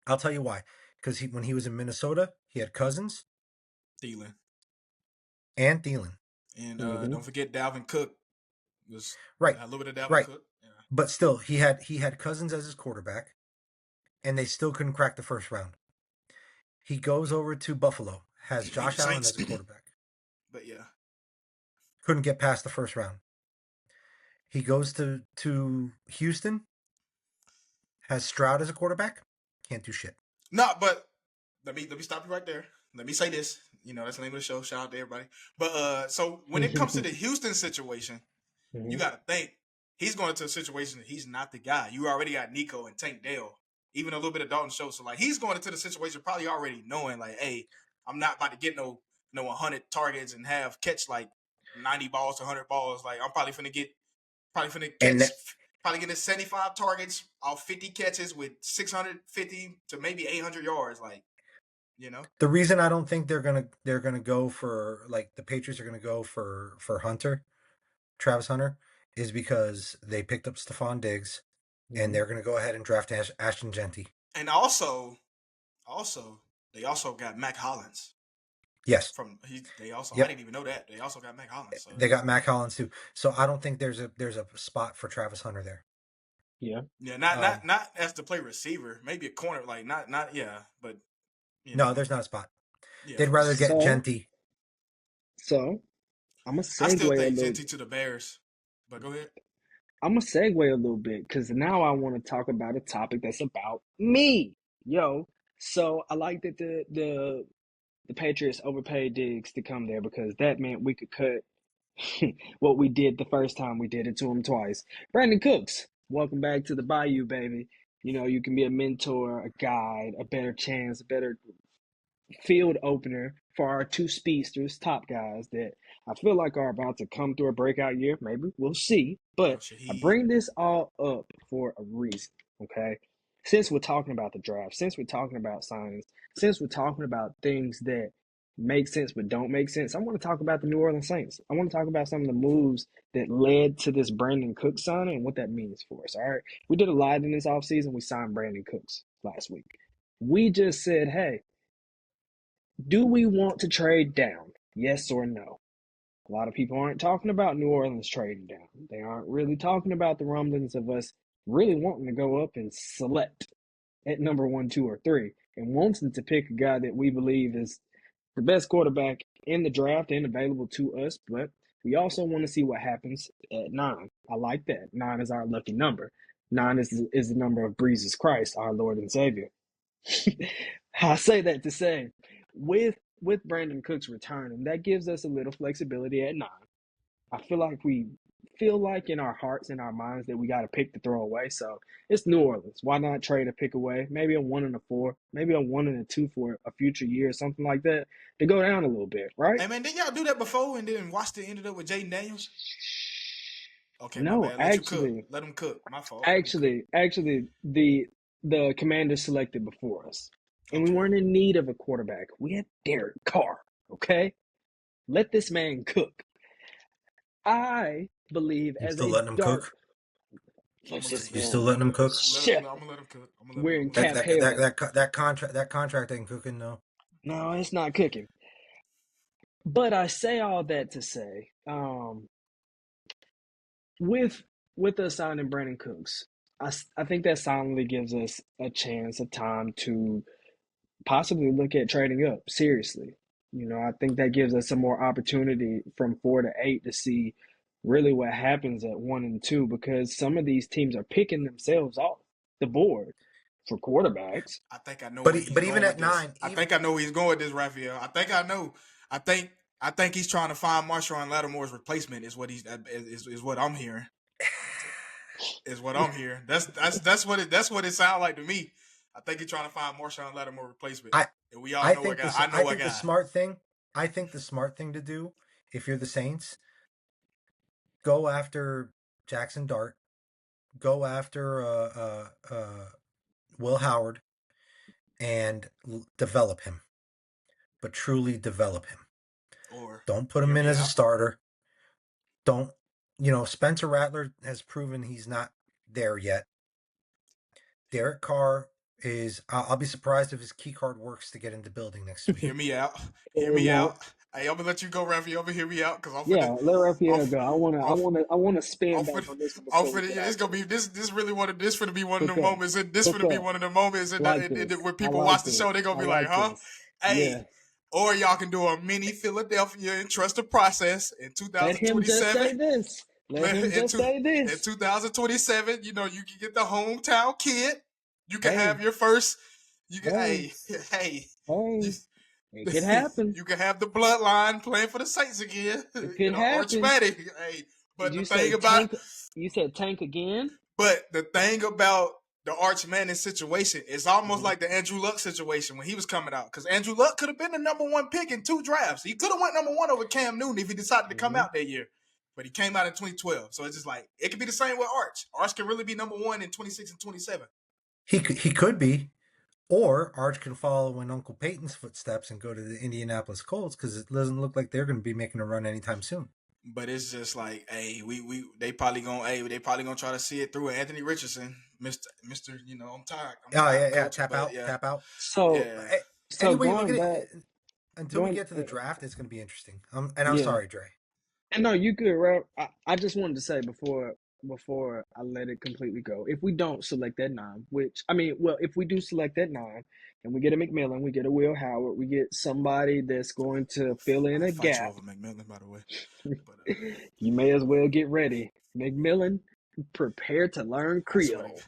I'll tell you why. Because when he was in Minnesota, he had Cousins Thielen and Thielen. and Mm-hmm. don't forget Dalvin Cook was Right. a little bit of Dalvin Right. Cook. Yeah. But still, he had Cousins as his quarterback, and they still couldn't crack the first round. He goes over to Buffalo, has He beat Josh the Allen Saints, as a quarterback. but yeah, Couldn't get past the first round. He goes to Houston, has Stroud as a quarterback, can't do shit. no, but let me stop you right there. Let me say this. That's the name of the show. Shout out to everybody. But so when it comes to the Houston situation, you Mm-hmm. got to think he's going into a situation that he's not the guy. You already got Nico and Tank Dell, even a little bit of Dalton Schultz. So like he's going into the situation probably already knowing like, hey, I'm not about to get no 100 targets and catch like 90 balls to 100 balls. Like I'm probably finna And probably getting 75 targets off 50 catches with 650 to maybe 800 yards. Like, the reason I don't think they're gonna go for, like, the Patriots are gonna go for Travis Hunter, is because they picked up Stephon Diggs, and they're gonna go ahead and draft Ashton Genty. And also they also got Mac Hollins. Yes. I Yep. didn't even know that. They also got Mac Hollins. So They got Mac Hollins too. So I don't think there's a spot for Travis Hunter there. Yeah. Yeah, not as to play receiver. Maybe a corner, like not but No, there's not a spot. Yeah, They'd rather get Genty. So I'm gonna I still segue a think little. Genty to the Bears. But go ahead. I'm gonna segue a little bit because now I want to talk about a topic that's about me, yo. So I like that the Patriots overpaid Diggs to come there because that meant we could cut what we did the first time we did it to him twice. Brandon Cooks, welcome back to the Bayou, baby. You know, you can be a mentor, a guide, a better chance, a better field opener for our two speedsters, top guys that I feel like are about to come through a breakout year. Maybe we'll see. But I bring this all up for a reason, okay? Since we're talking about the draft, since we're talking about signings, since we're talking about things that make sense but don't make sense, I want to talk about the New Orleans Saints. I want to talk about some of the moves that led to this Brandon Cooks signing and what that means for us, all right? We did a lot in this offseason. We signed Brandon Cooks last week. We just said, hey, do we want to trade down? Yes or no? A lot of people aren't talking about New Orleans trading down. They aren't really talking about the rumblings of us really wanting to go up and select at number 1, 2, or 3 and wanting to pick a guy that we believe is the best quarterback in the draft and available to us. But we also want to see what happens at 9. I like that. 9 is our lucky number. 9 is the number of Jesus Christ, our Lord and Savior. I say that to say, with Brandon Cooks returning, that gives us a little flexibility at 9. I feel like in our hearts and our minds that we got a pick to throw away. So it's New Orleans. Why not trade a pick away? Maybe a 1 and a 4, maybe a 1 and a 2 for a future year or something like that to go down a little bit, right? Hey man, didn't y'all do that before and then Washington ended up with Jaden Daniels? Okay, my No, bad. actually, Let him cook. My fault. actually, the Commanders selected before us, and we Okay. weren't in need of a quarterback. We had Derek Carr. Okay, let this man cook. I believe You as still a letting him dark. cook? Listen, You still letting him cook? Chef. I'm gonna let him cook. We're in That Camp that that Hell. that that contract ain't cooking, no. No, it's not cooking. But I say all that to say, with us signing Brandon Cooks, I think that silently gives us a chance, a time to possibly look at trading up seriously. You know, I think that gives us some more opportunity from 4 to 8 to see really what happens at 1 and 2 because some of these teams are picking themselves off the board for quarterbacks. I think I know But where he's but going even with at this. 9, I think I know where he's going with this, Raphael. I think I know. I think he's trying to find Marshawn Lattimore's replacement. Is what I'm hearing. Is what I'm hearing. That's what it sounds like to me. I think he's trying to find Marshawn Lattimore replacement. I And we all I know a think guy. this I I know a think the guy. smart thing I think the smart thing to do, if you're the Saints, go after Jackson Dart, go after Will Howard, and develop him, but truly develop him. Or Don't put him hear in me as a out. starter. Don't, Spencer Rattler has proven he's not there yet. Derek Carr is, I'll be surprised if his key card works to get into building next week. Hear me out. Hear It me won't. out. Hey, I'm gonna let you go, Raphael. Hear me out because Yeah, let I'm, Raphael go. I'm, I wanna I'm spin back finna, on this one I'm before we finna, get yeah, out it's of gonna here. be this really this finna be one of the Cook up, moments, and this cook finna be up. one of the moments, and Like this. when I people like watch the this. show, they're gonna I be like, like huh? this. Hey, Yeah. or y'all can do a mini Philadelphia and trust the process in Let him just 2027. say this. Let him in, just say in this. 2027, you can get the hometown kid. You can have Hey, your first. You can, hey, hey, you, hey. It could happen. you can have the bloodline playing for the Saints again. It could Arch happen. Manning. Hey, but Did the you thing say about tank? You said tank again? but the thing about the Arch Manning situation. It's almost like the Andrew Luck situation when he was coming out. Because Andrew Luck could have been the number one pick in 2 drafts. He could have went number 1 over Cam Newton if he decided to come out that year. But he came out in 2012. So it's just like, it could be the same with Arch. Arch can really be number 1 in 26 and 27. He could be. Or Arch can follow in Uncle Peyton's footsteps and go to the Indianapolis Colts because it doesn't look like they're going to be making a run anytime soon. But it's just like, hey, they probably gonna try to see it through with Anthony Richardson, Mister. I'm tired. Tap out. So, yeah. so Anyway, going back, until we get to the draft, it's going to be interesting. I'm sorry, Dre. And no, you good, Rob. I just wanted to say before I let it completely go, if we don't select that 9, if we do select that 9 and we get a McMillan, we get a Will Howard, we get somebody that's going to fill in a gap. You over McMillan, by the way. You may as well get ready. McMillan, prepare to learn Creole.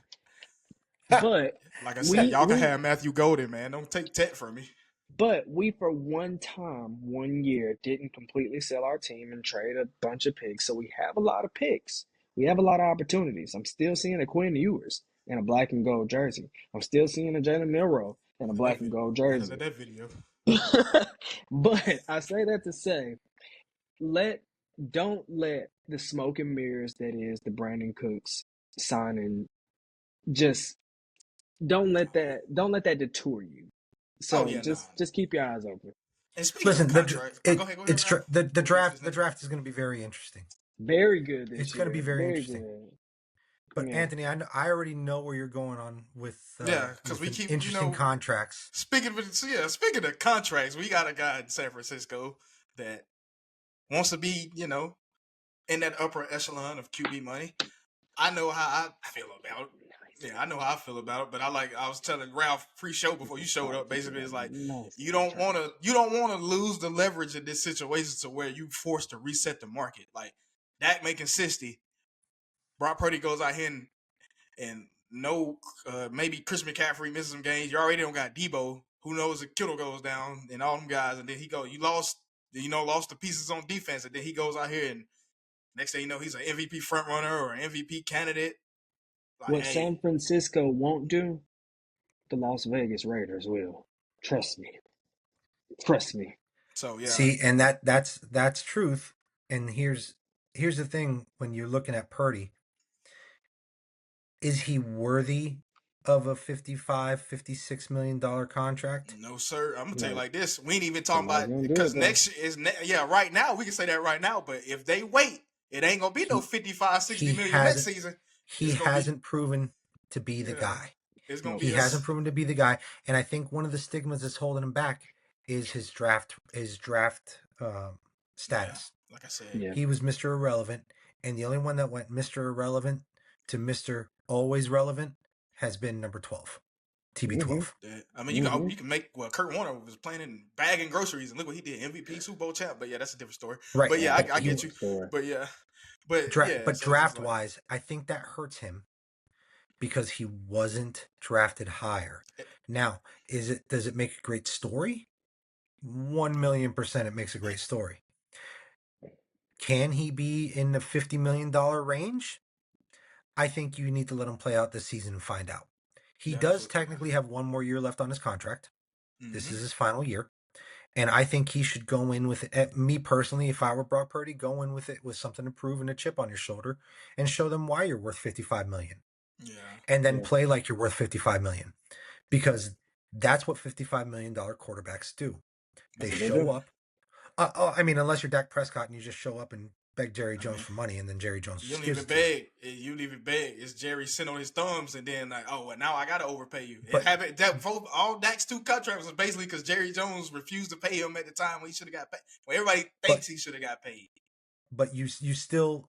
But like I said, y'all can have Matthew Golden, man. Don't take Tet from me. But we, for one year, didn't completely sell our team and trade a bunch of picks. So we have a lot of picks. We have a lot of opportunities. I'm still seeing a Quinn Ewers in a black and gold jersey. I'm still seeing a Jalen Milroe in a black and gold jersey. That video. But I say that to say, don't let the smoke and mirrors that is the Brandon Cooks signing, just don't let that detour you. So just keep your eyes open. And listen, the draft is going to be very interesting. Very good. It's going to be very interesting. Good. But Anthony, I already know where you're going on with because we keep interesting contracts. Speaking of contracts, we got a guy in San Francisco that wants to be in that upper echelon of QB money. I know how I feel about it. Yeah, I know how I feel about it, but I was telling Ralph pre-show before you showed up. Basically, it's like you don't want to lose the leverage in this situation to where you forced to reset the market. Like Dak making 60, Brock Purdy goes out here and maybe Chris McCaffrey misses some games. You already don't got Debo. Who knows if Kittle goes down and all them guys, and then you lost the pieces on defense, and then he goes out here and next thing you know, he's an MVP front runner or an MVP candidate. Like, San Francisco won't do, the Las Vegas Raiders will. Trust me. So yeah. See, and that's truth. And here's the thing: when you're looking at Purdy, is he worthy of a $55-56 million contract? No, sir. I'm gonna tell you like this: we ain't even talking about because next year is right now we can say that right now. But if they wait, it ain't gonna be no 55-60 million next season. He hasn't proven to be the guy. He hasn't proven to be the guy, and I think one of the stigmas that's holding him back is his draft status. Yeah, like I said, he was Mr. Irrelevant, and the only one that went Mr. Irrelevant to Mr. Always Relevant has been number 12, TB12. Yeah. I mean, you can make Kurt Warner was playing in bagging groceries, and look what he did, MVP, Super Bowl champ. But yeah, that's a different story. Right. But yeah, I get you. But yeah. But draft wise, I think that hurts him because he wasn't drafted higher. Now, does it make a great story? 1,000,000% it makes a great story. Can he be in the $50 million range? I think you need to let him play out this season and find out. He does technically have one more year left on his contract. Mm-hmm. This is his final year. And I think he should go in with it. Me personally, if I were Brock Purdy, go in with it with something to prove and a chip on your shoulder and show them why you're worth $55 million. Yeah. And then play like you're worth $55 million. Because that's what $55 million quarterbacks do. They show up. I mean, unless you're Dak Prescott and you just show up and beg Jerry Jones for money, and then Jerry Jones you don't even beg. You don't even beg. It's Jerry sitting on his thumbs, and then like, oh, well, now I got to overpay you. All Dak's 2 contracts was basically because Jerry Jones refused to pay him at the time when he should have got paid. Well, everybody thinks he should have got paid. But you still,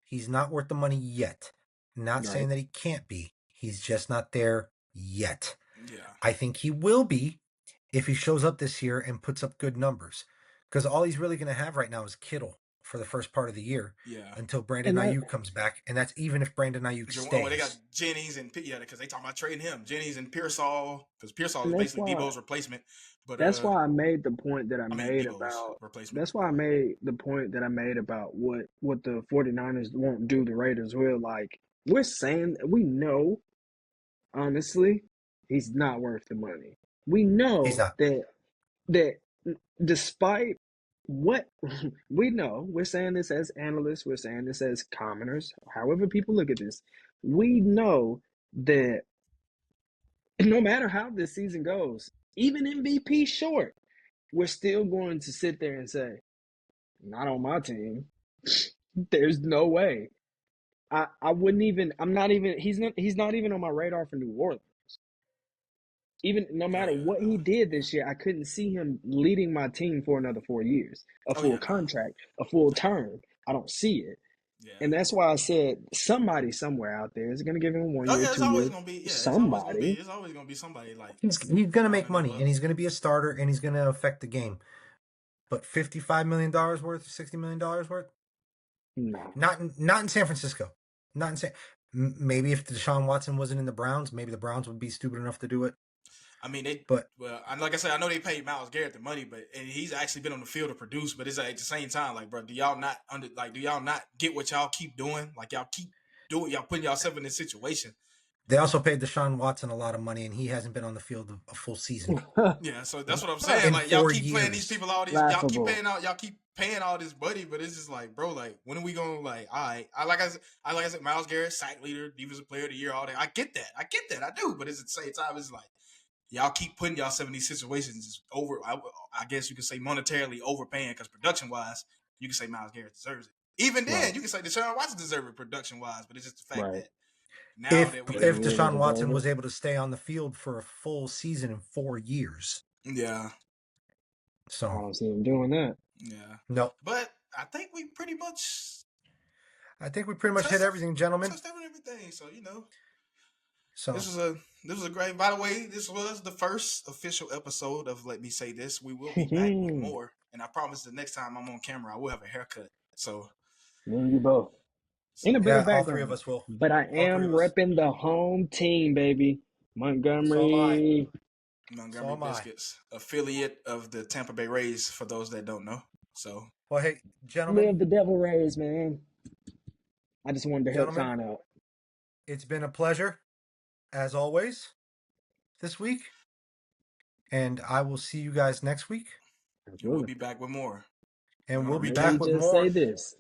he's not worth the money yet. Not saying that he can't be. He's just not there yet. Yeah. I think he will be if he shows up this year and puts up good numbers. Because all he's really going to have right now is Kittle for the first part of the year until Brandon Ayuk comes back. And that's even if Brandon Ayuk stays. Oh, they got Jennings and because they talking about trading him. Jennings and Pearsall, because Pearsall is basically Debo's replacement. But that's why I made the point that I made about replacement. That's why I made the point that I made about what the 49ers won't do the Raiders will. Like, we're saying we know, honestly, he's not worth the money. We He's know not. that despite what we know, we're saying this as analysts, we're saying this as commoners, however people look at this, we know that no matter how this season goes, even MVP short, we're still going to sit there and say, not on my team. There's no way. I wouldn't even. I'm not even. He's not even on my radar for New Orleans. Even no Oh matter yeah, what no. he did this year, I couldn't see him leading my team for another 4 years, a Oh full yeah, no. contract, a full term. I don't see it, Yeah. and that's why I said somebody somewhere out there is going to give him one Oh year, yeah, it's 2 year. always gonna be. Yeah, Somebody. it's always gonna be somebody like He's gonna around make in there. money, Well, and he's gonna be a starter, and he's gonna affect the game. But $55 million worth, $60 million worth, No. not in San Francisco, not in San. Maybe if Deshaun Watson wasn't in the Browns, maybe the Browns would be stupid enough to do it. I mean, they But well, like I said, I know they paid Myles Garrett the money, but and he's actually been on the field to produce. But it's like, at the same time, like, bro, do y'all not get what y'all keep doing? Like, y'all keep doing, y'all putting yourself in this situation. they also paid Deshaun Watson a lot of money, and he hasn't been on the field a full season Yeah, so that's what I'm saying. in Like, y'all four keep playing these years. people all these, Laughable. y'all keep paying all this money, but it's just like, bro, like, when are we gonna like? All right, I like I said, Myles Garrett, sack leader, defensive player of the year, all that. I get that, I do. But it's at the same time, it's like, y'all keep putting yourself in these situations just over. I guess you could say monetarily overpaying because production wise, you can say Myles Garrett deserves it. Even Right. then, you can say Deshaun Watson deserves it production wise, but it's just the fact Right. that now If that we Does he if know, really Deshaun deserve Watson it? was able to stay on the field for a full season in 4 years, yeah, I so don't see him doing that. yeah. no, But I think we pretty much I think we pretty much hit touched everything, gentlemen. touched everything. So So this was a great. By the way, this was the first official episode of Let Me Say This. We will be back with Me more, and I promise the next time I'm on camera, I will have a haircut. So and you both. In a so better yeah, all three of background. us will. But I All three am of us. repping the home team, baby. So am I. Montgomery. So Montgomery am I. Biscuits, affiliate of the Tampa Bay Rays, for those that don't know. So Well, hey, Live gentlemen, the Devil Rays, man. I just wanted to help gentlemen, Sean out. it's been a pleasure as always this week, and I will see you guys next week, and we'll Absolutely. be back with more. We're and gonna we'll be Let me back recap. with just say more. this.